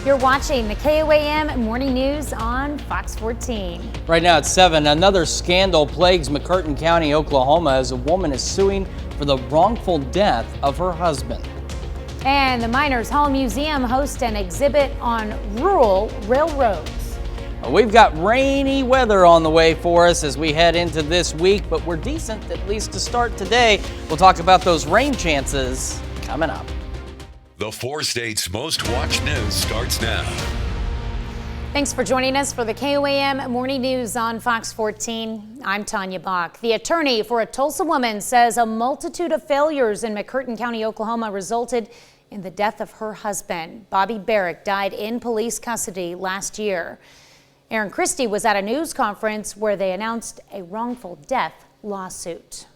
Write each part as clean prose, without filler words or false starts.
You're watching the KOAM Morning News on Fox 14. Right now at 7, another scandal plagues McCurtain County, Oklahoma, as a woman is suing for the wrongful death of her husband. And the Miners Hall Museum hosts an exhibit on rural railroads. We've got rainy weather on the way for us as we head into this week, but we're decent at least to start today. We'll talk about those rain chances coming up. The 4 states' most watched news starts now. Thanks for joining us for the KOAM Morning News on Fox 14. I'm Tanya Bach. The attorney for a Tulsa woman says a multitude of failures in McCurtain County, Oklahoma resulted in the death of her husband. Bobby Barrick died in police custody last year. Aaron Christie was at a news conference where they announced a wrongful death lawsuit.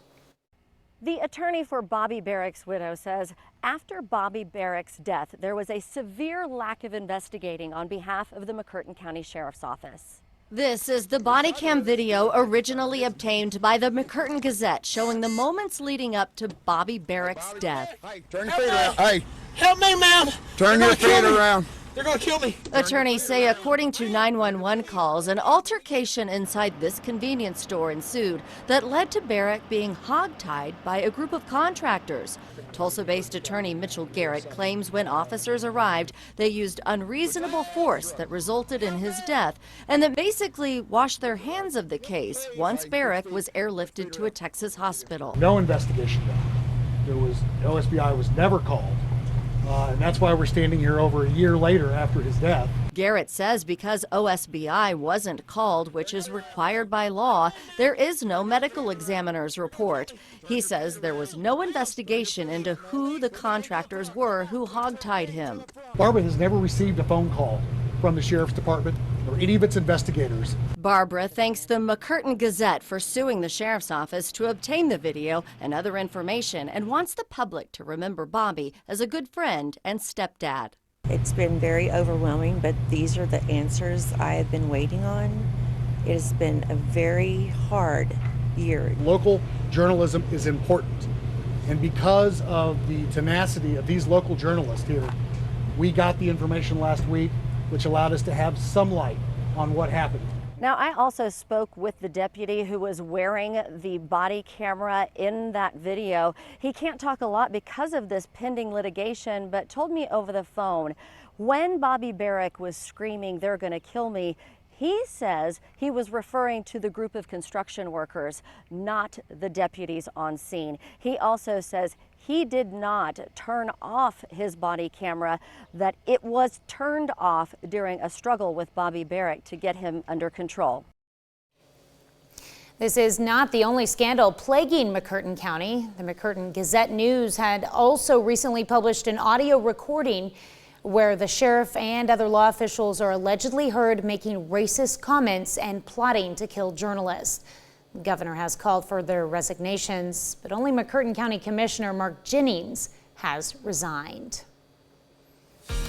The attorney for Bobby Barrick's widow says after Bobby Barrick's death, there was a severe lack of investigating on behalf of the McCurtain County Sheriff's Office. This is the body cam video originally obtained by the McCurtain Gazette showing the moments leading up to Bobby Barrick's death. Hey, turn your feet around. Hey, help me, ma'am. Turn your feet around. They're going to kill me. Attorneys say according to 911 calls, an altercation inside this convenience store ensued that led to Barrick being hogtied by a group of contractors. Tulsa-based attorney Mitchell Garrett claims when officers arrived, they used unreasonable force that resulted in his death and that basically washed their hands of the case once Barrick was airlifted to a Texas hospital. No investigation done. OSBI was never called. And that's why we're standing here over a year later after his death. Garrett says because OSBI wasn't called, which is required by law, there is no medical examiner's report. He says there was no investigation into who the contractors were who hogtied him. Barbara has never received a phone call from the Sheriff's Department or any of its investigators. Barbara thanks the McCurtain Gazette for suing the Sheriff's Office to obtain the video and other information and wants the public to remember Bobby as a good friend and stepdad. It's been very overwhelming, but these are the answers I have been waiting on. It has been a very hard year. Local journalism is important, and because of the tenacity of these local journalists here, we got the information last week, which allowed us to have some light on what happened. Now, I also spoke with the deputy who was wearing the body camera in that video. He can't talk a lot because of this pending litigation, but told me over the phone, when Bobby Barrick was screaming, "They're going to kill me," he says he was referring to the group of construction workers, not the deputies on scene. He also says he did not turn off his body camera, that it was turned off during a struggle with Bobby Barrick to get him under control. This is not the only scandal plaguing McCurtain County. The McCurtain Gazette News had also recently published an audio recording where the sheriff and other law officials are allegedly heard making racist comments and plotting to kill journalists. The governor has called for their resignations, but only McCurtain County Commissioner Mark Jennings has resigned.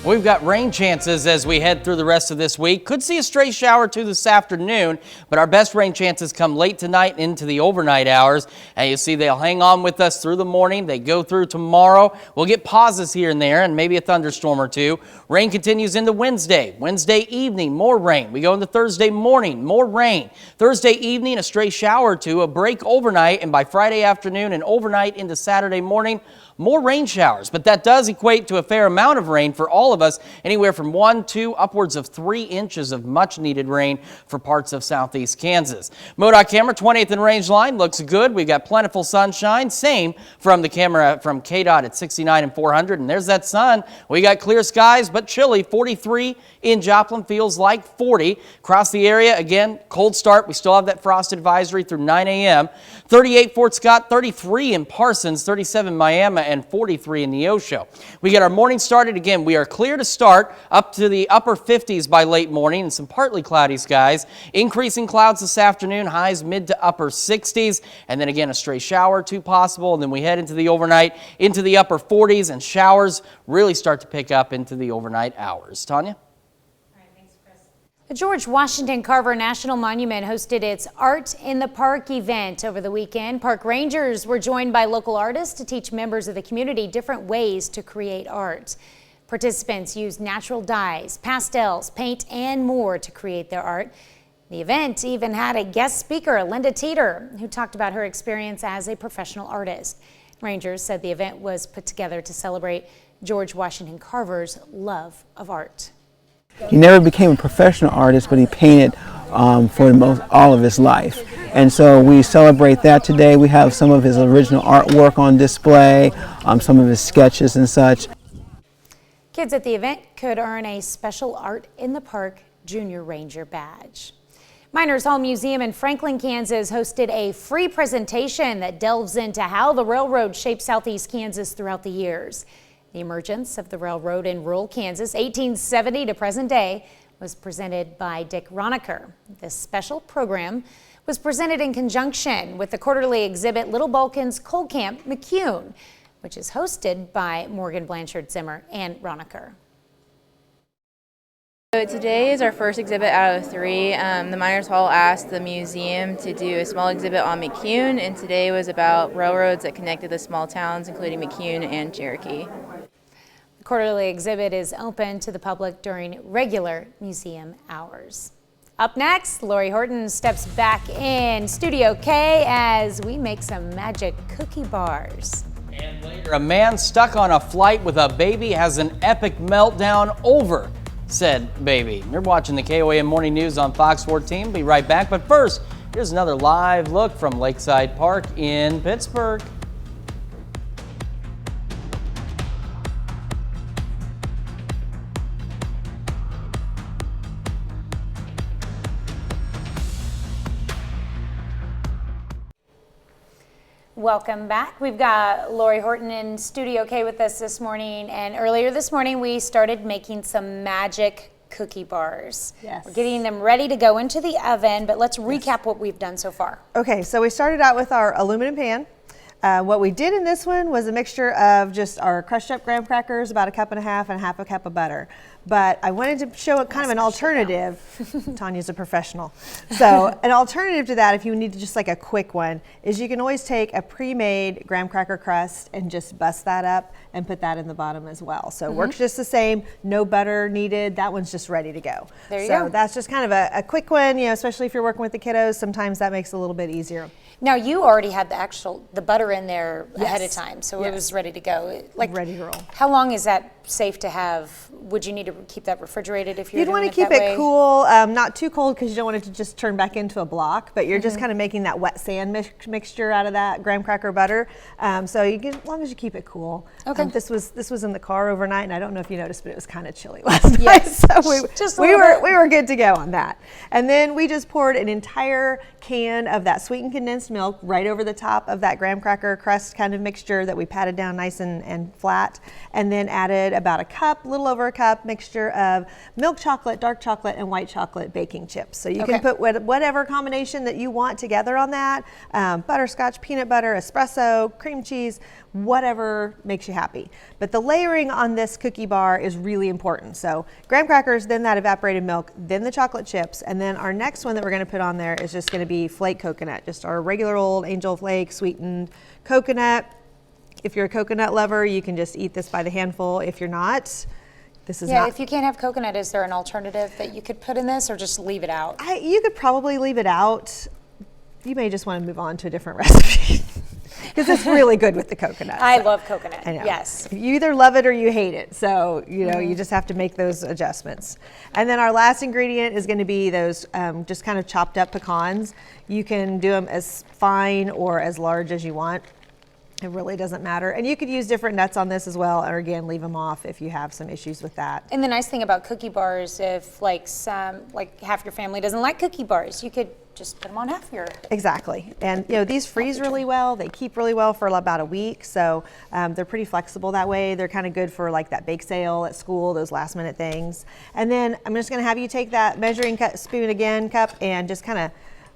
We've got rain chances as we head through the rest of this week. Could see a stray shower or two this afternoon, but our best rain chances come late tonight into the overnight hours. And you see they'll hang on with us through the morning. They go through tomorrow. We'll get pauses here and there and maybe a thunderstorm or two. Rain continues into Wednesday. Wednesday evening, more rain. We go into Thursday morning, more rain. Thursday evening, a stray shower or two, a break overnight, and by Friday afternoon and overnight into Saturday morning, more rain showers, but that does equate to a fair amount of rain for all of us, anywhere from 1 to upwards of 3 inches of much needed rain for parts of southeast Kansas. MoDOT camera 20th and range line looks good. We've got plentiful sunshine. Same from the camera from KDOT at 69 and 400. And there's that sun. We got clear skies, but chilly. 43 in Joplin, feels like 40. Across the area, again, cold start. We still have that frost advisory through 9 a.m. 38 Fort Scott, 33 in Parsons, 37 Miami, and 43 in Neosho. We get our morning started. Again, we are clear to start up to the upper 50s by late morning and some partly cloudy skies. Increasing clouds this afternoon, highs mid to upper 60s. And then again, a stray shower or two possible. And then we head into the overnight into the upper 40s, and showers really start to pick up into the overnight hours. Tanya? The George Washington Carver National Monument hosted its Art in the Park event over the weekend. Park rangers were joined by local artists to teach members of the community different ways to create art. Participants used natural dyes, pastels, paint, and more to create their art. The event even had a guest speaker, Linda Teeter, who talked about her experience as a professional artist. Rangers said the event was put together to celebrate George Washington Carver's love of art. He never became a professional artist, but he painted for all of his life. And so we celebrate that today. We have some of his original artwork on display, some of his sketches and such. Kids at the event could earn a Special Art in the Park Junior Ranger badge. Miners Hall Museum in Franklin, Kansas hosted a free presentation that delves into how the railroad shaped southeast Kansas throughout the years. The emergence of the railroad in rural Kansas, 1870 to present day, was presented by Dick Ronacher. This special program was presented in conjunction with the quarterly exhibit Little Balkan's Coal Camp McCune, which is hosted by Morgan Blanchard Zimmer and Ronacher. So today is our first exhibit out of 3. The Miners Hall asked the museum to do a small exhibit on McCune, and today was about railroads that connected the small towns, including McCune and Cherokee. The quarterly exhibit is open to the public during regular museum hours. Up next, Lori Horton steps back in Studio K as we make some magic cookie bars. And later, a man stuck on a flight with a baby has an epic meltdown over said baby. You're watching the KOAM Morning News on Fox 14. Be right back, but first, here's another live look from Lakeside Park in Pittsburgh. Welcome back. We've got Lori Horton in Studio K with us this morning, and earlier this morning we started making some magic cookie bars. Yes. We're getting them ready to go into the oven, but let's recap what we've done so far. Okay, so we started out with our aluminum pan. What we did in this one was a mixture of just our crushed up graham crackers, about 1.5 cups and 1/2 cup of butter. But I wanted to show it kind of an alternative. Tanya's a professional. So an alternative to that, if you need just like a quick one, is you can always take a pre-made graham cracker crust and just bust that up and put that in the bottom as well. So it works just the same, no butter needed. That one's just ready to go. There you go. So that's just kind of a quick one, you know, especially if you're working with the kiddos, sometimes that makes it a little bit easier. Now you already had the butter in there ahead of time, so it was ready to go. Like, ready to roll. How long is that safe to have? Would you need to keep that refrigerated if you're You'd doing want to keep that way? it cool, not too cold because you don't want it to just turn back into a block, but you're just kind of making that wet sand mixture out of that graham cracker butter. So you can, as long as you keep it cool. Okay. This was in the car overnight, and I don't know if you noticed, but it was kind of chilly last night. So we were good to go on that. And then we just poured an entire can of that sweetened condensed milk right over the top of that graham cracker crust kind of mixture that we patted down nice and flat, and then added about a cup, a little over a cup mixture of milk chocolate, dark chocolate, and white chocolate baking chips. So you can put whatever combination that you want together on that, butterscotch, peanut butter, espresso, cream cheese, whatever makes you happy. But the layering on this cookie bar is really important. So graham crackers, then that evaporated milk, then the chocolate chips, and then our next one that we're going to put on there is just going to be flake coconut, just our regular old Angel Flake sweetened coconut. If you're a coconut lover, you can just eat this by the handful. If you're not, this is not. If you can't have coconut, is there an alternative that you could put in this, or just leave it out? You could probably leave it out. You may just want to move on to a different recipe because it's really good with the coconut. I love coconut. I know. Yes. You either love it or you hate it. So, you know, you just have to make those adjustments. And then our last ingredient is going to be those just kind of chopped up pecans. You can do them as fine or as large as you want. It really doesn't matter. And you could use different nuts on this as well, or again, leave them off if you have some issues with that. And the nice thing about cookie bars, if like half your family doesn't like cookie bars, you could just put them on half your. Exactly. And you know, these freeze really well. They keep really well for about a week. So they're pretty flexible that way. They're kind of good for like that bake sale at school, those last minute things. And then I'm just gonna have you take that measuring spoon again, cup, and just kind of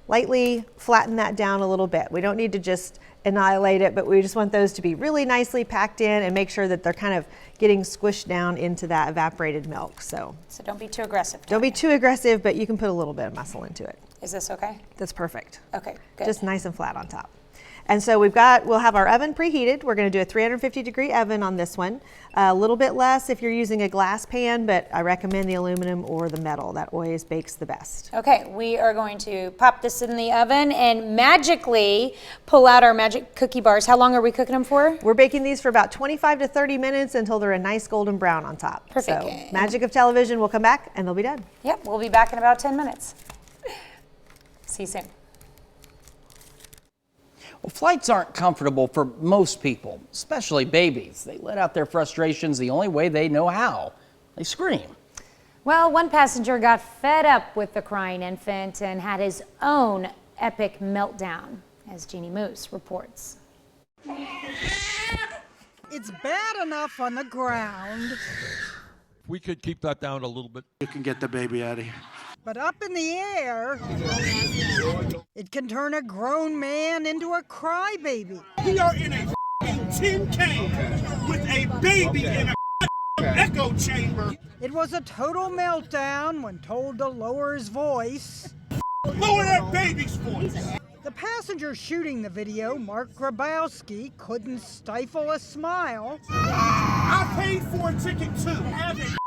lightly flatten that down a little bit. We don't need to just annihilate it, but we just want those to be really nicely packed in and make sure that they're kind of getting squished down into that evaporated milk. So don't be too aggressive. Don't be too aggressive, but you can put a little bit of muscle into it. Is this okay? That's perfect. Okay, good. Just nice and flat on top. And so we'll have our oven preheated. We're going to do a 350 degree oven on this one. A little bit less if you're using a glass pan, but I recommend the aluminum or the metal. That always bakes the best. Okay, we are going to pop this in the oven and magically pull out our magic cookie bars. How long are we cooking them for? We're baking these for about 25 to 30 minutes until they're a nice golden brown on top. Perfect. So, magic of television, we'll come back and they'll be done. Yep, we'll be back in about 10 minutes. See you soon. Well, flights aren't comfortable for most people, especially babies. They let out their frustrations the only way they know how. They scream. Well, one passenger got fed up with the crying infant and had his own epic meltdown, as Jeannie Moose reports. It's bad enough on the ground. We could keep that down a little bit. You can get the baby out of here. But up in the air, it can turn a grown man into a crybaby. We are in a tin can with a baby in a echo chamber. It was a total meltdown when told to lower his voice. Lower that baby's voice. The passenger shooting the video, Mark Grabowski, couldn't stifle a smile. I paid for a ticket too. Have a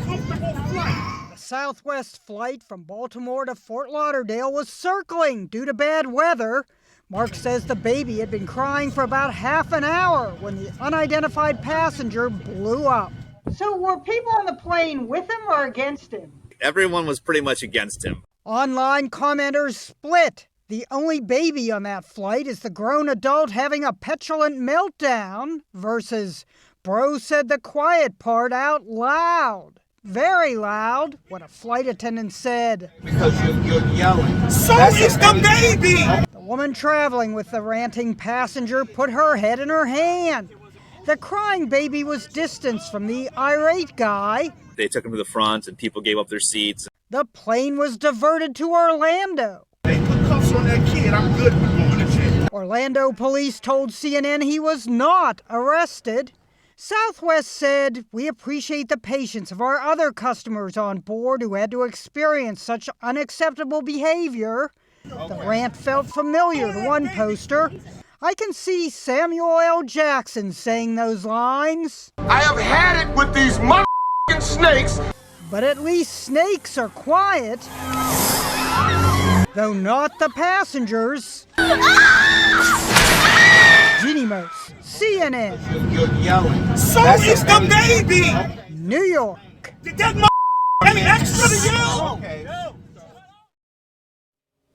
comfortable flight. The Southwest flight from Baltimore to Fort Lauderdale was circling due to bad weather. Mark says the baby had been crying for about half an hour when the unidentified passenger blew up. So were people on the plane with him or against him? Everyone was pretty much against him. Online commenters split. The only baby on that flight is the grown adult having a petulant meltdown versus bro said the quiet part out loud. Very loud, what a flight attendant said. Because you're yelling. So is the baby! The woman traveling with the ranting passenger put her head in her hand. The crying baby was distanced from the irate guy. They took him to the front and people gave up their seats. The plane was diverted to Orlando. They put cuffs on that kid. I'm good with going to jail. Orlando police told CNN he was not arrested. Southwest said, "We appreciate the patience of our other customers on board who had to experience such unacceptable behavior." The rant felt familiar to one poster. I can see Samuel L. Jackson saying those lines. I have had it with these motherfucking snakes. But at least snakes are quiet. Though not the passengers. Jeannie Moose, CNN. You're yelling. So is the baby! New York. Did that any extra to yell? Okay.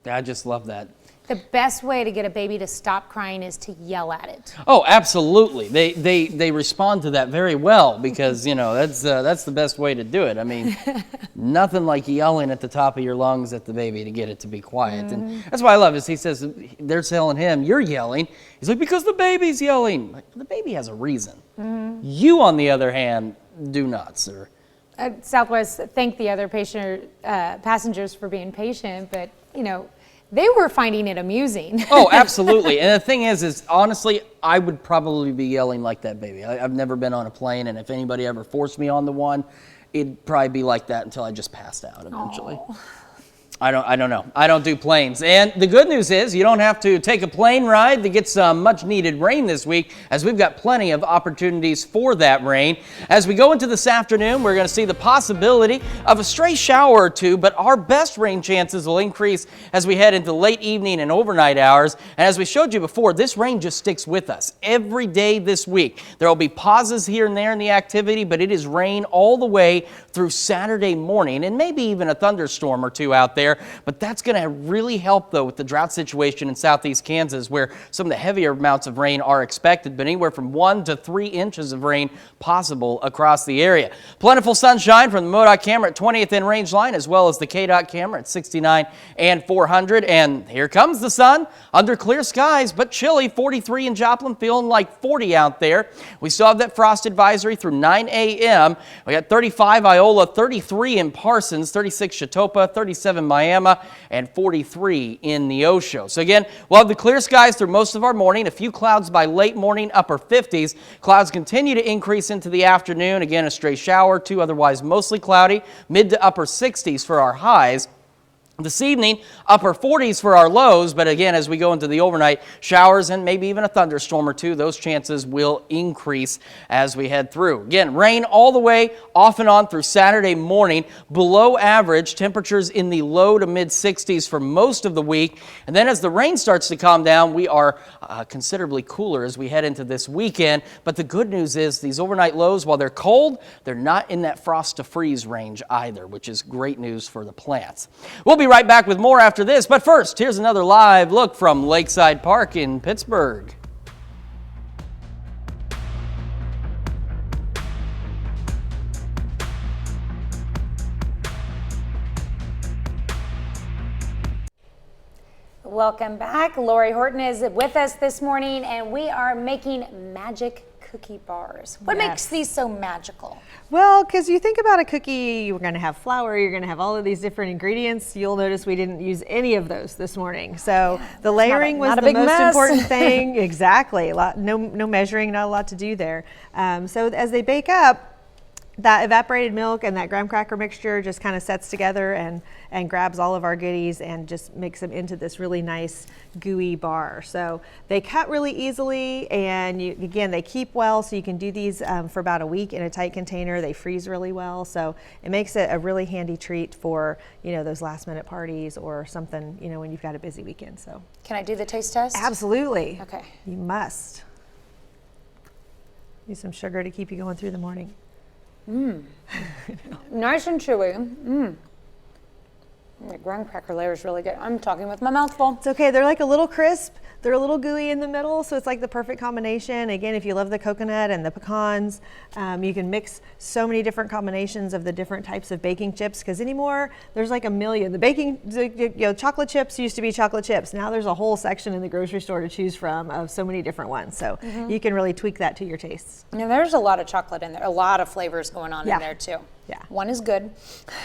I just love that. The best way to get a baby to stop crying is to yell at it. Oh, absolutely. They respond to that very well because, you know, that's the best way to do it. I mean, nothing like yelling at the top of your lungs at the baby to get it to be quiet. And that's why I love it. He says they're telling him, you're yelling. He's like, because the baby's yelling. Like, the baby has a reason. You, on the other hand, do not, sir. Southwest thanked the other passengers for being patient, but, you know, they were finding it amusing. Oh, absolutely. And the thing is honestly, I would probably be yelling like that baby. I've never been on a plane, and if anybody ever forced me on the one, it'd probably be like that until I just passed out eventually. Aww. I don't know. I don't do planes. And the good news is you don't have to take a plane ride to get some much needed rain this week, as we've got plenty of opportunities for that rain. As we go into this afternoon, we're going to see the possibility of a stray shower or two, but our best rain chances will increase as we head into late evening and overnight hours. And as we showed you before, this rain just sticks with us every day this week. There will be pauses here and there in the activity, but it is rain all the way through Saturday morning, and maybe even a thunderstorm or two out there. But that's going to really help, though, with the drought situation in southeast Kansas, where some of the heavier amounts of rain are expected, but anywhere from 1 to 3 inches of rain possible across the area. Plentiful sunshine from the MoDOT camera at 20th and range line, as well as the KDOT camera at 69 and 400. And here comes the sun under clear skies, but chilly. 43 in Joplin, feeling like 40 out there. We still have that frost advisory through 9 a.m. We got 35 Iola, 33 in Parsons, 36 Chetopa, 37 Miami, and 43 in Neosho. So again, we'll have the clear skies through most of our morning. A few clouds by late morning, upper 50s. Clouds continue to increase into the afternoon. Again, a stray shower or two, otherwise mostly cloudy. Mid to upper 60s for our highs. This evening, upper 40s for our lows, but again, as we go into the overnight, showers and maybe even a thunderstorm or two, those chances will increase as we head through. Again, rain all the way off and on through Saturday morning, below average, temperatures in the low to mid 60s for most of the week. And then as the rain starts to calm down, we are considerably cooler as we head into this weekend. But the good news is these overnight lows, while they're cold, they're not in that frost to freeze range either, which is great news for the plants. We'll be right back with more after this, but first, here's another live look from Lakeside Park in Pittsburgh. Welcome back. Lori Horton is with us this morning, and we are making magic cookie bars. What makes these so magical? Well, because you think about a cookie, you're going to have flour, you're going to have all of these different ingredients. You'll notice we didn't use any of those this morning. So the layering was the most important thing. Exactly. No measuring, not a lot to do there. So as they bake up, that evaporated milk and that graham cracker mixture just kind of sets together and grabs all of our goodies and just makes them into this really nice gooey bar. So they cut really easily, and again, they keep well, so you can do these for about a week in a tight container. They freeze really well, so it makes it a really handy treat for, you know, those last minute parties or something, you know, when you've got a busy weekend. So can I do the taste test? Absolutely. Okay. You must. Use some sugar to keep you going through the morning. Nice and chewy. The graham cracker layer is really good. I'm talking with my mouth full. It's okay. They're like a little crisp. They're a little gooey in the middle, so it's like the perfect combination. Again, if you love the coconut and the pecans, you can mix so many different combinations of the different types of baking chips, because anymore there's like a million. Chocolate chips used to be chocolate chips. Now there's a whole section in the grocery store to choose from of so many different ones. So you can really tweak that to your tastes. Now there's a lot of chocolate in there, a lot of flavors going on in there too. Yeah. One is good.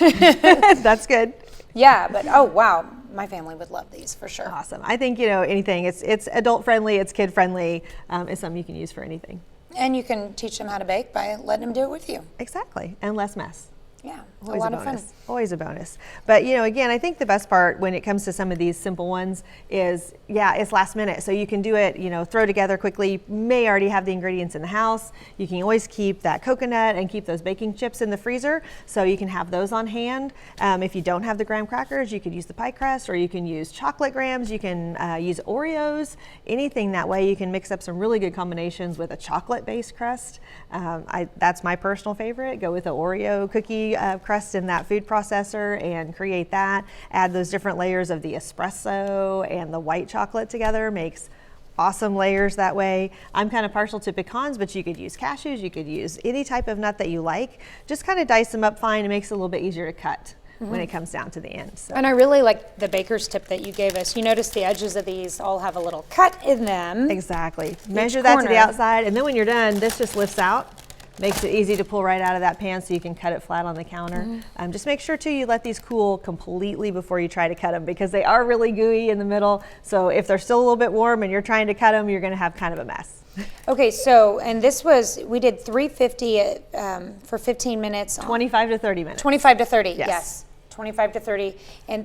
That's good. Yeah, but oh wow, my family would love these for sure. Awesome. I think, you know, anything, it's adult friendly, it's kid friendly, it's something you can use for anything. And you can teach them how to bake by letting them do it with you. Exactly, and less mess. Yeah, Always a lot a of bonus. fun. Always a bonus. But, you know, again, I think the best part when it comes to some of these simple ones is, it's last minute. So you can do it, you know, throw together quickly. You may already have the ingredients in the house. You can always keep that coconut and keep those baking chips in the freezer, so you can have those on hand. If you don't have the graham crackers, you could use the pie crust, or you can use chocolate grahams. You can use Oreos, anything that way. You can mix up some really good combinations with a chocolate-based crust. That's my personal favorite. Go with an Oreo cookie crust in that food processor and create that. Add those different layers of the espresso and the white chocolate together. Makes awesome layers that way. I'm kind of partial to pecans, but you could use cashews, you could use any type of nut that you like. Just kind of dice them up fine. It makes it a little bit easier to cut when it comes down to the end. So. And I really like the baker's tip that you gave us. You notice the edges of these all have a little cut in them. Exactly. Measure that to the outside, and then when you're done, this just lifts out. Makes it easy to pull right out of that pan, so you can cut it flat on the counter. Just make sure too you let these cool completely before you try to cut them, because they are really gooey in the middle. So if they're still a little bit warm and you're trying to cut them, you're going to have kind of a mess. Okay, so, and this was, we did 350 for 15 minutes. 25 to 30 minutes. 25 to 30, yes. 25 to 30,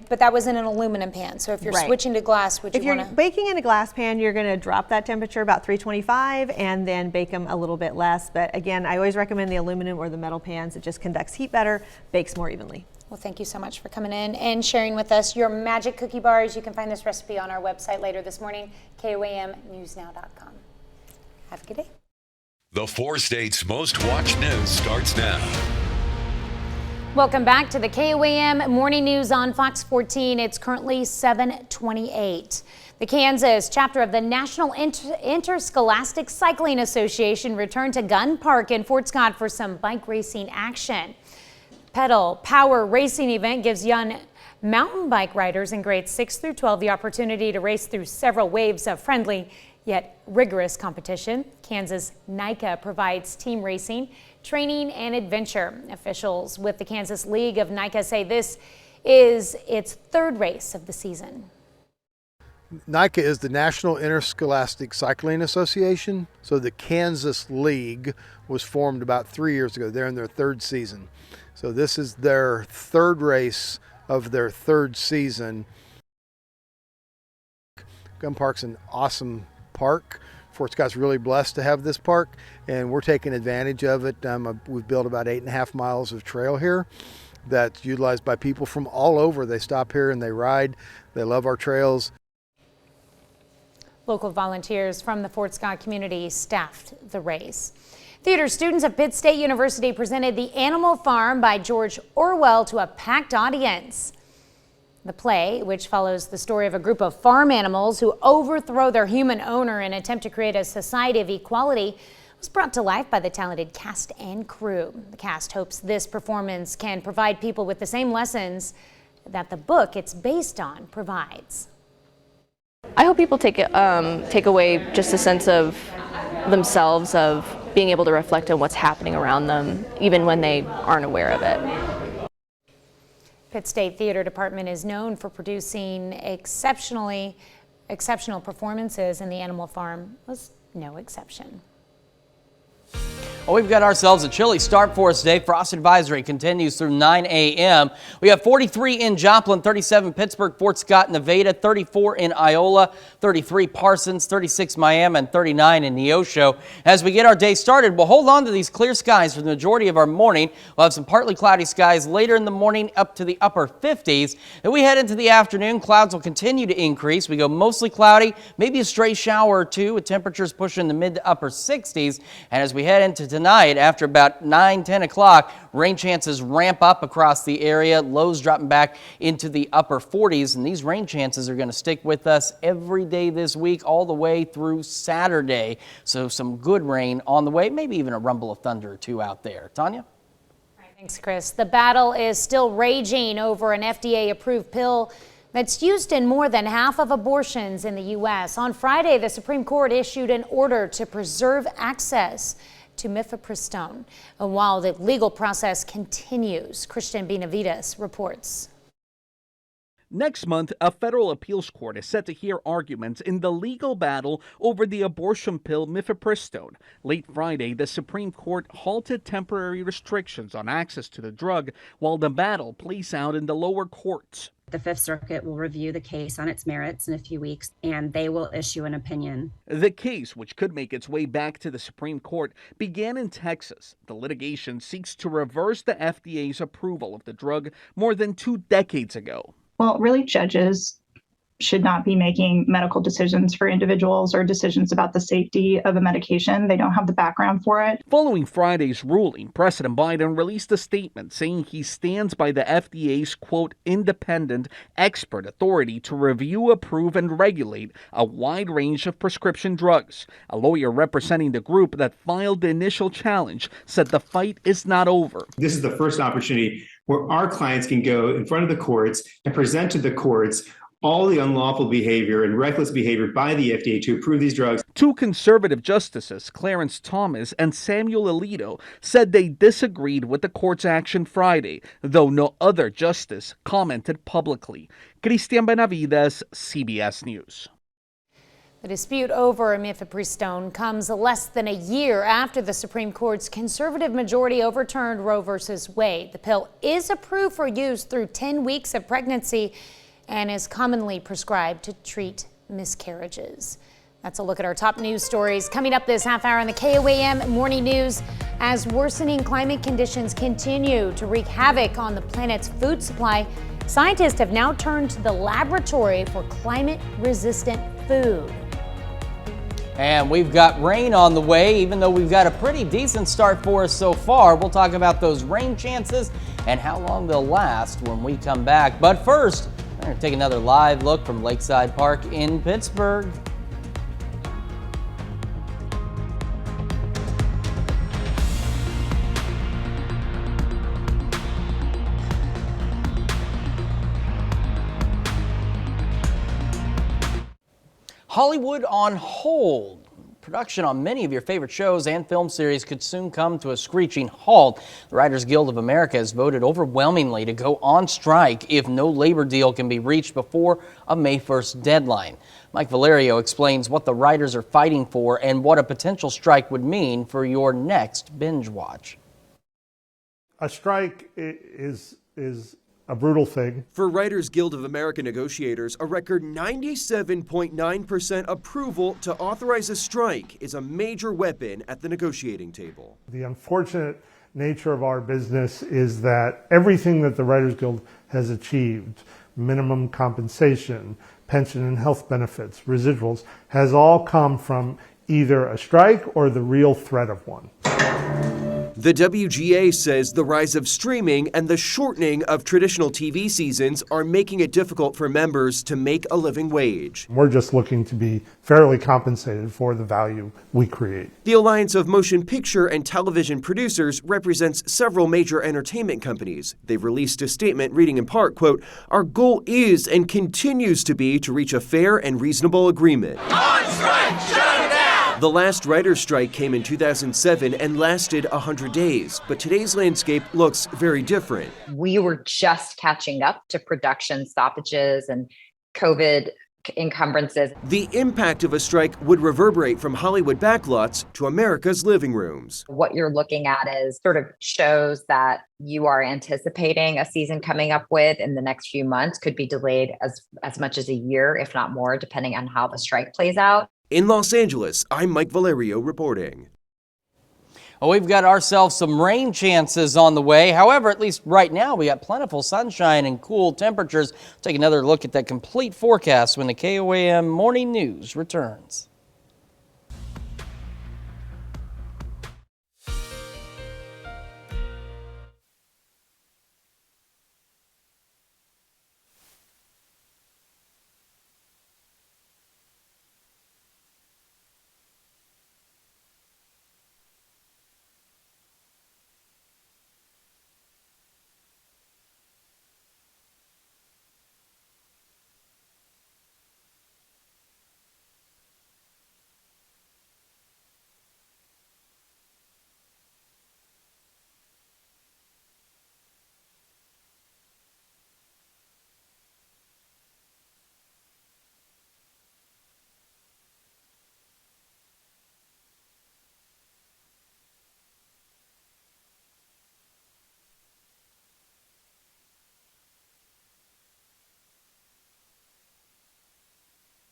but that was in an aluminum pan. So if you're switching to glass, if you're baking in a glass pan, you're going to drop that temperature about 325 and then bake them a little bit less. But again, I always recommend the aluminum or the metal pans. It just conducts heat better, bakes more evenly. Well, thank you so much for coming in and sharing with us your magic cookie bars. You can find this recipe on our website later this morning, KOAMnewsnow.com. Have a good day. The 4 states' most watched news starts now. Welcome back to the KOAM Morning News on Fox 14. It's currently 7:28. The Kansas chapter of the National Interscholastic Cycling Association returned to Gunn Park in Fort Scott for some bike racing action. Pedal Power Racing event gives young mountain bike riders in grades 6 through 12 the opportunity to race through several waves of friendly yet rigorous competition. Kansas NICA provides team racing, training, and adventure. Officials with the Kansas League of NICA say this is its third race of the season. NICA is the National Interscholastic Cycling Association. So the Kansas League was formed about 3 years ago. They're in their third season. So this is their third race of their third season. Gun Park's an awesome park. Fort Scott's really blessed to have this park, and we're taking advantage of it. We've built about 8.5 miles of trail here that's utilized by people from all over. They stop here and they ride. They love our trails. Local volunteers from the Fort Scott community staffed the race. Theater students of Pitt State University presented The Animal Farm by George Orwell to a packed audience. The play, which follows the story of a group of farm animals who overthrow their human owner in an attempt to create a society of equality, was brought to life by the talented cast and crew. The cast hopes this performance can provide people with the same lessons that the book it's based on provides. I hope people take away just a sense of themselves, of being able to reflect on what's happening around them, even when they aren't aware of it. Pitt State Theater Department is known for producing exceptional performances, and The Animal Farm was no exception. Well, we've got ourselves a chilly start for us today. Frost advisory continues through 9 a.m. We have 43 in Joplin, 37 Pittsburgh, Fort Scott, Nevada, 34 in Iola, 33 Parsons, 36 Miami, and 39 in Neosho. As we get our day started, we'll hold on to these clear skies for the majority of our morning. We'll have some partly cloudy skies later in the morning up to the upper 50s. As we head into the afternoon, clouds will continue to increase. We go mostly cloudy, maybe a stray shower or two, with temperatures pushing the mid to upper 60s. And as we head into tonight, after about 9-10 o'clock, rain chances ramp up across the area, lows dropping back into the upper 40s, and these rain chances are going to stick with us every day this week all the way through Saturday. So some good rain on the way, maybe even a rumble of thunder or two out there. Tanya? Thanks, Chris. The battle is still raging over an FDA-approved pill that's used in more than half of abortions in the U.S. On Friday, the Supreme Court issued an order to preserve access to mifepristone. And while the legal process continues, Christian Benavides reports. Next month, a federal appeals court is set to hear arguments in the legal battle over the abortion pill mifepristone. Late Friday, the Supreme Court halted temporary restrictions on access to the drug while the battle plays out in the lower courts. The Fifth Circuit will review the case on its merits in a few weeks, and they will issue an opinion. The case, which could make its way back to the Supreme Court, began in Texas. The litigation seeks to reverse the FDA's approval of the drug more than 2 decades ago. Well, really, judges should not be making medical decisions for individuals or decisions about the safety of a medication. They don't have the background for it. Following Friday's ruling, President Biden released a statement saying he stands by the FDA's, quote, independent expert authority to review, approve, and regulate a wide range of prescription drugs. A lawyer representing the group that filed the initial challenge said the fight is not over. This is the first opportunity where our clients can go in front of the courts and present to the courts all the unlawful behavior and reckless behavior by the FDA to approve these drugs. 2 conservative justices, Clarence Thomas and Samuel Alito, said they disagreed with the court's action Friday, though no other justice commented publicly. Christian Benavides, CBS News. The dispute over mifepristone comes less than a year after the Supreme Court's conservative majority overturned Roe v. Wade. The pill is approved for use through 10 weeks of pregnancy and is commonly prescribed to treat miscarriages. That's a look at our top news stories coming up this half hour on the KOAM Morning News. As worsening climate conditions continue to wreak havoc on the planet's food supply, scientists have now turned to the laboratory for climate-resistant food. And we've got rain on the way, even though we've got a pretty decent start for us so far. We'll talk about those rain chances and how long they'll last when we come back. But first, we're going to take another live look from Lakeside Park in Pittsburgh. Hollywood on hold. Production on many of your favorite shows and film series could soon come to a screeching halt. The Writers Guild of America has voted overwhelmingly to go on strike if no labor deal can be reached before a May 1st deadline. Mike Valerio explains what the writers are fighting for and what a potential strike would mean for your next binge watch. A strike is a brutal thing. For Writers Guild of America negotiators, a record 97.9% approval to authorize a strike is a major weapon at the negotiating table. The unfortunate nature of our business is that everything that the Writers Guild has achieved, minimum compensation, pension and health benefits, residuals, has all come from either a strike or the real threat of one. The WGA says the rise of streaming and the shortening of traditional TV seasons are making it difficult for members to make a living wage. We're just looking to be fairly compensated for the value we create. The Alliance of Motion Picture and Television Producers represents several major entertainment companies. They've released a statement reading in part, quote, "Our goal is and continues to be to reach a fair and reasonable agreement." On strike, shut it down! The last writer's strike came in 2007 and lasted 100 days, but today's landscape looks very different. We were just catching up to production stoppages and COVID encumbrances. The impact of a strike would reverberate from Hollywood backlots to America's living rooms. What you're looking at is sort of shows that you are anticipating a season coming up with in the next few months could be delayed as much as a year, if not more, depending on how the strike plays out. In Los Angeles, I'm Mike Valerio reporting. Well, we've got ourselves some rain chances on the way. However, at least right now, we got plentiful sunshine and cool temperatures. Take another look at that complete forecast when the KOAM Morning News returns.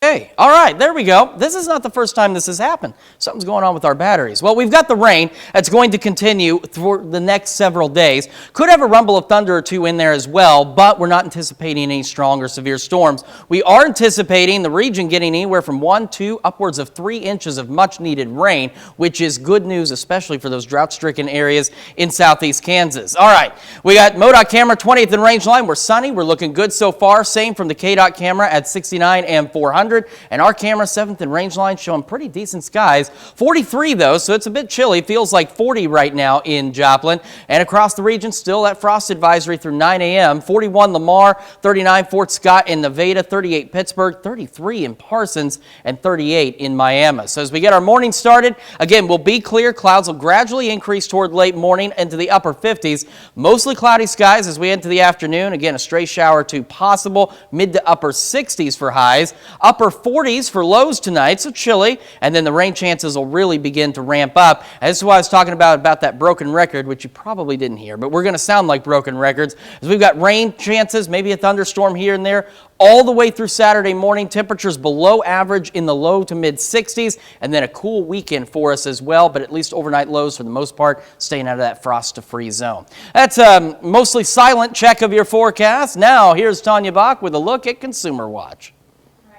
Hey, all right, there we go. This is not the first time this has happened. Something's going on with our batteries. Well, we've got the rain that's going to continue for the next several days. Could have a rumble of thunder or two in there as well, but we're not anticipating any strong or severe storms. We are anticipating the region getting anywhere from 1 to upwards of 3 inches of much needed rain, which is good news, especially for those drought-stricken areas in southeast Kansas. All right, we got MoDOT camera 20th and range line. We're sunny. We're looking good so far. Same from the KDOT camera at 69 and 400. And our camera 7th and range line showing pretty decent skies. 43 though, so it's a bit chilly. Feels like 40 right now in Joplin. And across the region, still that frost advisory through 9 a.m. 41 Lamar, 39 Fort Scott in Nevada, 38 Pittsburgh, 33 in Parsons, and 38 in Miami. So as we get our morning started, again, we'll be clear. Clouds will gradually increase toward late morning into the upper 50s. Mostly cloudy skies as we enter the afternoon. Again, a stray shower or two possible. Mid to upper 60s for highs. Upper 40s for lows tonight, so chilly, and then the rain chances will really begin to ramp up. And this is what I was talking about that broken record, which you probably didn't hear, but we're going to sound like broken records, as we've got rain chances, maybe a thunderstorm here and there, all the way through Saturday morning. Temperatures below average in the low to mid 60s, and then a cool weekend for us as well, but at least overnight lows for the most part, staying out of that frost to freeze zone. That's a mostly silent check of your forecast. Now, here's Tanya Bach with a look at Consumer Watch.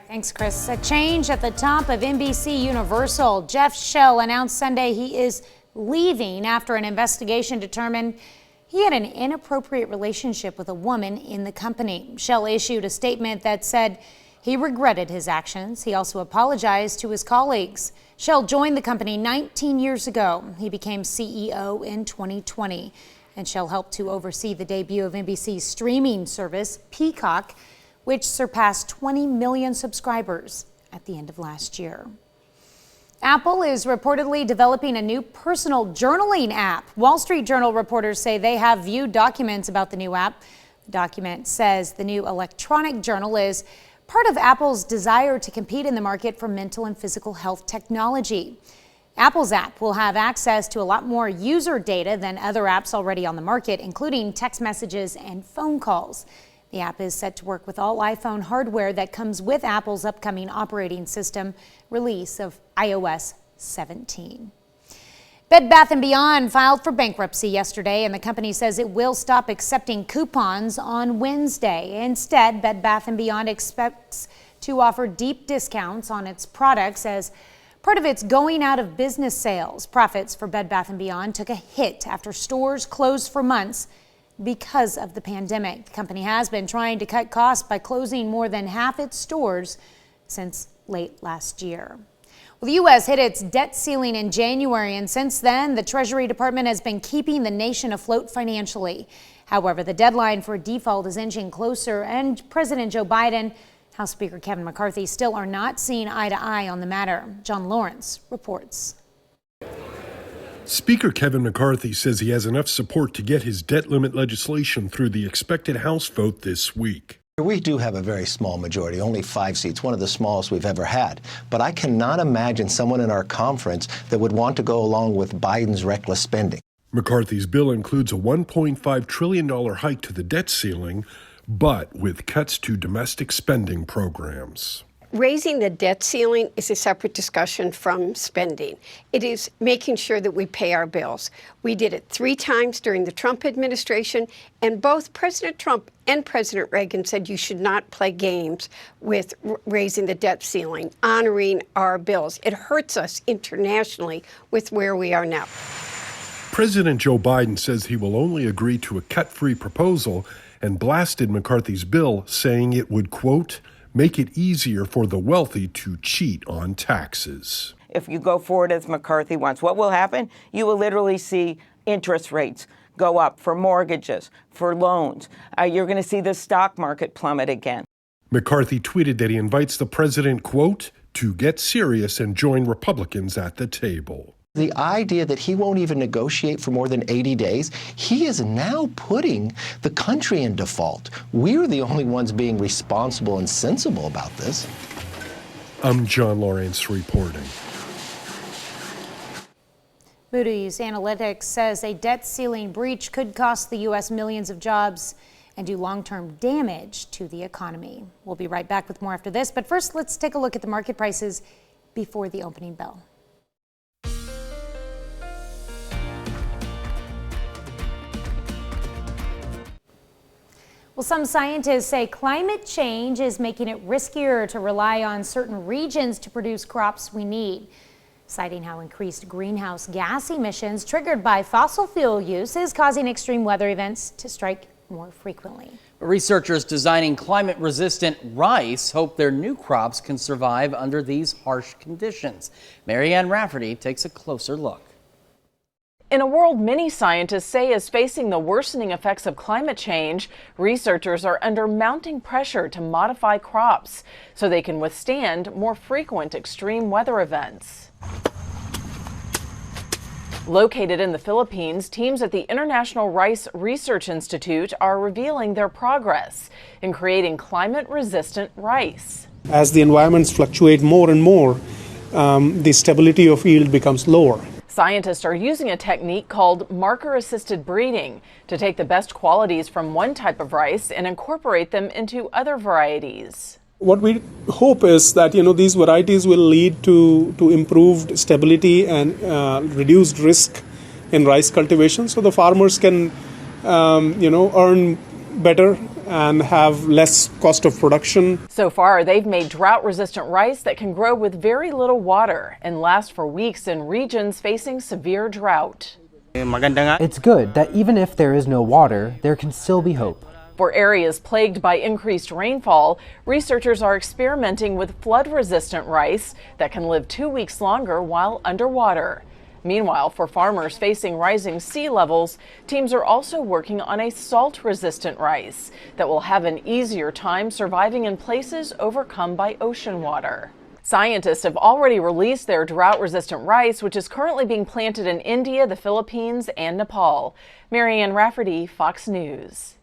Thanks, Chris. A change at the top of NBC Universal. Jeff Shell announced Sunday he is leaving after an investigation determined he had an inappropriate relationship with a woman in the company. Shell issued a statement that said he regretted his actions. He also apologized to his colleagues. Shell joined the company 19 years ago. He became CEO in 2020. And Shell helped to oversee the debut of NBC's streaming service, Peacock, which surpassed 20 million subscribers at the end of last year. Apple is reportedly developing a new personal journaling app. Wall Street Journal reporters say they have viewed documents about the new app. The document says the new electronic journal is part of Apple's desire to compete in the market for mental and physical health technology. Apple's app will have access to a lot more user data than other apps already on the market, including text messages and phone calls. The app is set to work with all iPhone hardware that comes with Apple's upcoming operating system release of iOS 17. Bed Bath & Beyond filed for bankruptcy yesterday, and the company says it will stop accepting coupons on Wednesday. Instead, Bed Bath & Beyond expects to offer deep discounts on its products as part of its going out of business sales. Profits for Bed Bath & Beyond took a hit after stores closed for months because of the pandemic. The company has been trying to cut costs by closing more than half its stores since late last year. Well, the U.S. hit its debt ceiling in January, and since then, the Treasury Department has been keeping the nation afloat financially. However, the deadline for default is inching closer, and President Joe Biden, House Speaker Kevin McCarthy still are not seeing eye to eye on the matter. John Lawrence reports. Speaker Kevin McCarthy says he has enough support to get his debt limit legislation through the expected House vote this week. We do have a very small majority, only 5 seats, one of the smallest we've ever had. But I cannot imagine someone in our conference that would want to go along with Biden's reckless spending. McCarthy's bill includes a $1.5 trillion hike to the debt ceiling, but with cuts to domestic spending programs. Raising the debt ceiling is a separate discussion from spending. It is making sure that we pay our bills. We did it 3 times during the Trump administration, and both President Trump and President Reagan said you should not play games with raising the debt ceiling, honoring our bills. It hurts us internationally with where we are now. President Joe Biden says he will only agree to a cut-free proposal and blasted McCarthy's bill, saying it would, quote, make it easier for the wealthy to cheat on taxes. If you go forward as McCarthy wants, what will happen? You will literally see interest rates go up for mortgages, for loans. You're going to see the stock market plummet again. McCarthy tweeted that he invites the president, quote, to get serious and join Republicans at the table. The idea that he won't even negotiate for more than 80 days, he is now putting the country in default. We're the only ones being responsible and sensible about this. I'm John Lawrence reporting. Moody's Analytics says a debt ceiling breach could cost the U.S. millions of jobs and do long-term damage to the economy. We'll be right back with more after this, but first let's take a look at the market prices before the opening bell. Well, some scientists say climate change is making it riskier to rely on certain regions to produce crops we need, citing how increased greenhouse gas emissions triggered by fossil fuel use is causing extreme weather events to strike more frequently. Researchers designing climate-resistant rice hope their new crops can survive under these harsh conditions. Marianne Rafferty takes a closer look. In a world many scientists say is facing the worsening effects of climate change, researchers are under mounting pressure to modify crops so they can withstand more frequent extreme weather events. Located in the Philippines, teams at the International Rice Research Institute are revealing their progress in creating climate-resistant rice. As the environments fluctuate more and more, the stability of yield becomes lower. Scientists are using a technique called marker-assisted breeding to take the best qualities from one type of rice and incorporate them into other varieties. What we hope is that these varieties will lead to improved stability and reduced risk in rice cultivation, so the farmers can earn better and have less cost of production. So far, they've made drought-resistant rice that can grow with very little water and last for weeks in regions facing severe drought. It's good that even if there is no water, there can still be hope. For areas plagued by increased rainfall, researchers are experimenting with flood-resistant rice that can live 2 weeks longer while underwater. Meanwhile, for farmers facing rising sea levels, teams are also working on a salt-resistant rice that will have an easier time surviving in places overcome by ocean water. Scientists have already released their drought-resistant rice, which is currently being planted in India, the Philippines, and Nepal. Marianne Rafferty, Fox News.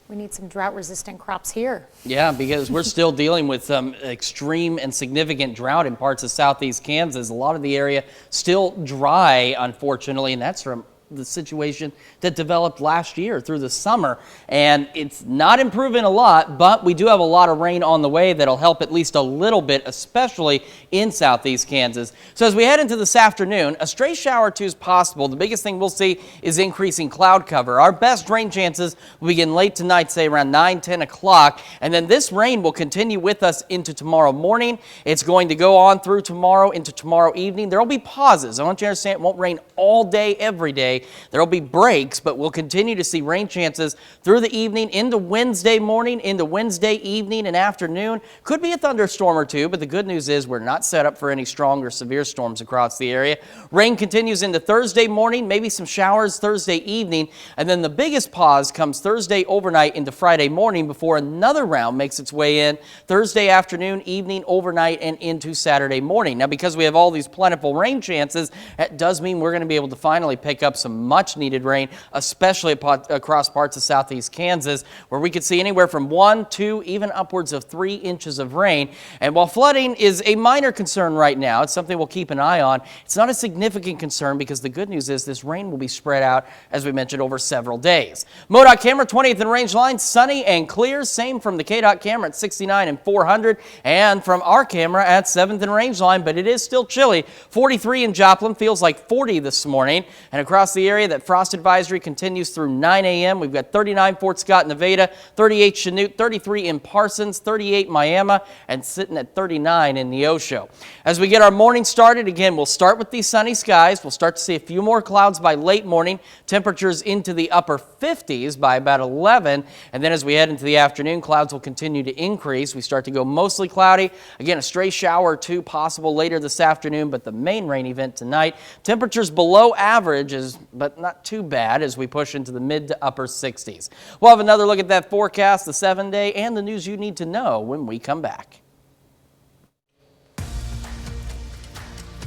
We need some drought-resistant crops here. Yeah, because we're still dealing with some extreme and significant drought in parts of southeast Kansas. A lot of the area still dry, unfortunately, and that's from the situation that developed last year through the summer. And it's not improving a lot, but we do have a lot of rain on the way that'll help at least a little bit, especially in southeast Kansas. So as we head into this afternoon, a stray shower or two is possible. The biggest thing we'll see is increasing cloud cover. Our best rain chances will begin late tonight, say around 9-10 o'clock. And then this rain will continue with us into tomorrow morning. It's going to go on through tomorrow into tomorrow evening. There will be pauses. I want you to understand it won't rain all day, every day. There will be breaks, but we'll continue to see rain chances through the evening into Wednesday morning, into Wednesday evening and afternoon. Could be a thunderstorm or two, but the good news is we're not set up for any strong or severe storms across the area. Rain continues into Thursday morning, maybe some showers Thursday evening, and then the biggest pause comes Thursday overnight into Friday morning before another round makes its way in Thursday afternoon, evening, overnight, and into Saturday morning. Now, because we have all these plentiful rain chances, that does mean we're going to be able to finally pick up some much needed rain, especially across parts of southeast Kansas, where we could see anywhere from 1, 2, even upwards of 3 inches of rain. And while flooding is a minor concern right now, it's something we'll keep an eye on. It's not a significant concern because the good news is this rain will be spread out, as we mentioned, over several days. MoDOT camera 20th and range line, sunny and clear. Same from the KDOT camera at 69 and 400, and from our camera at 7th and range line, but it is still chilly. 43 in Joplin, feels like 40 this morning. And across the area, that frost advisory continues through 9 a.m. We've got 39 Fort Scott, Nevada, 38 Chanute, 33 in Parsons, 38 Miami, and sitting at 39 in Neosho. As we get our morning started, again, we'll start with these sunny skies. We'll start to see a few more clouds by late morning. Temperatures into the upper 50s by about 11. And then as we head into the afternoon, clouds will continue to increase. We start to go mostly cloudy. Again, a stray shower or two possible later this afternoon, but the main rain event tonight. Temperatures below average, but not too bad as we push into the mid to upper 60s. We'll have another look at that forecast, the 7-day, and the news you need to know when we come back.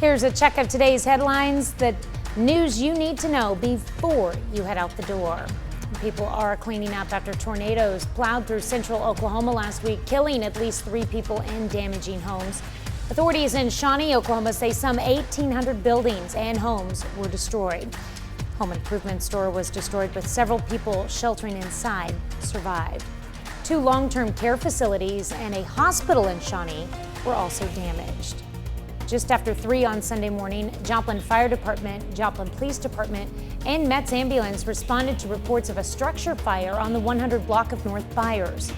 Here's a check of today's headlines, the news you need to know before you head out the door. People are cleaning up after tornadoes plowed through central Oklahoma last week, killing at least 3 people and damaging homes. Authorities in Shawnee, Oklahoma say some 1,800 buildings and homes were destroyed. Home improvement store was destroyed, but several people sheltering inside survived. 2 long-term care facilities and a hospital in Shawnee were also damaged. Just after 3 on Sunday morning, Joplin Fire Department, Joplin Police Department, and Met's ambulance responded to reports of a structure fire on the 100 block of North Byers.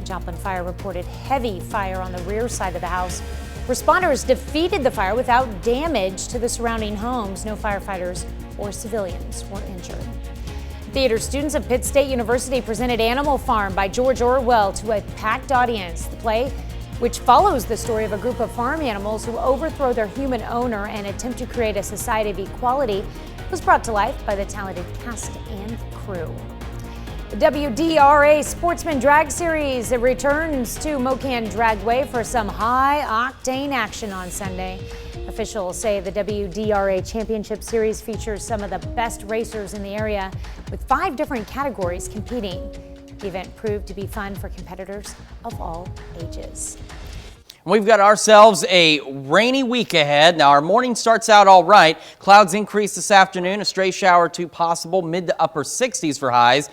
Joplin Fire reported heavy fire on the rear side of the house. Responders defeated the fire without damage to the surrounding homes. No firefighters or civilians were injured. Theater students of Pitt State University presented Animal Farm by George Orwell to a packed audience. The play, which follows the story of a group of farm animals who overthrow their human owner and attempt to create a society of equality, was brought to life by the talented cast and crew. The WDRA Sportsman Drag Series returns to Mocan Dragway for some high-octane action on Sunday. Officials say the WDRA Championship Series features some of the best racers in the area, with 5 different categories competing. The event proved to be fun for competitors of all ages. We've got ourselves a rainy week ahead. Now, our morning starts out all right. Clouds increase this afternoon, a stray shower or 2 possible, mid to upper 60s for highs.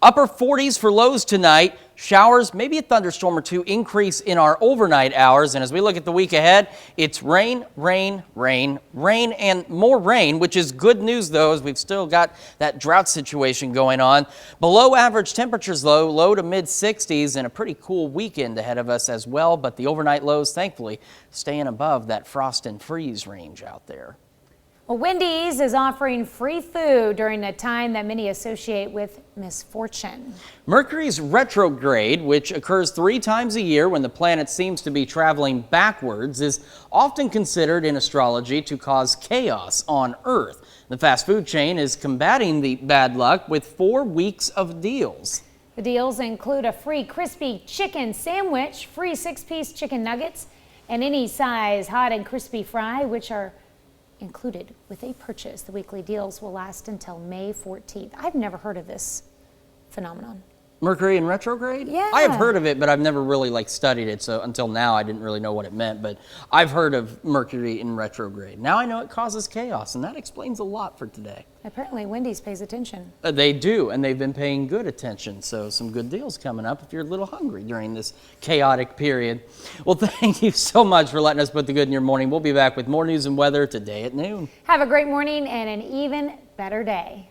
Upper 40s for lows tonight. Showers, maybe a thunderstorm or 2 increase in our overnight hours. And as we look at the week ahead, it's rain, rain, rain, rain, and more rain, which is good news, though, as we've still got that drought situation going on. Below average temperatures, though, low to mid 60s, and a pretty cool weekend ahead of us as well. But the overnight lows, thankfully, staying above that frost and freeze range out there. Well, Wendy's is offering free food during a time that many associate with misfortune. Mercury's retrograde, which occurs 3 times a year when the planet seems to be traveling backwards, is often considered in astrology to cause chaos on Earth. The fast food chain is combating the bad luck with 4 weeks of deals. The deals include a free crispy chicken sandwich, free 6-piece chicken nuggets, and any size hot and crispy fry, which are included with a purchase. The weekly deals will last until May 14th. I've never heard of this phenomenon. Mercury in retrograde? Yeah. I have heard of it, but I've never really studied it. So until now, I didn't really know what it meant. But I've heard of Mercury in retrograde. Now I know it causes chaos, and that explains a lot for today. Apparently, Wendy's pays attention. They do, and they've been paying good attention. So some good deals coming up if you're a little hungry during this chaotic period. Well, thank you so much for letting us put the good in your morning. We'll be back with more news and weather today at noon. Have a great morning and an even better day.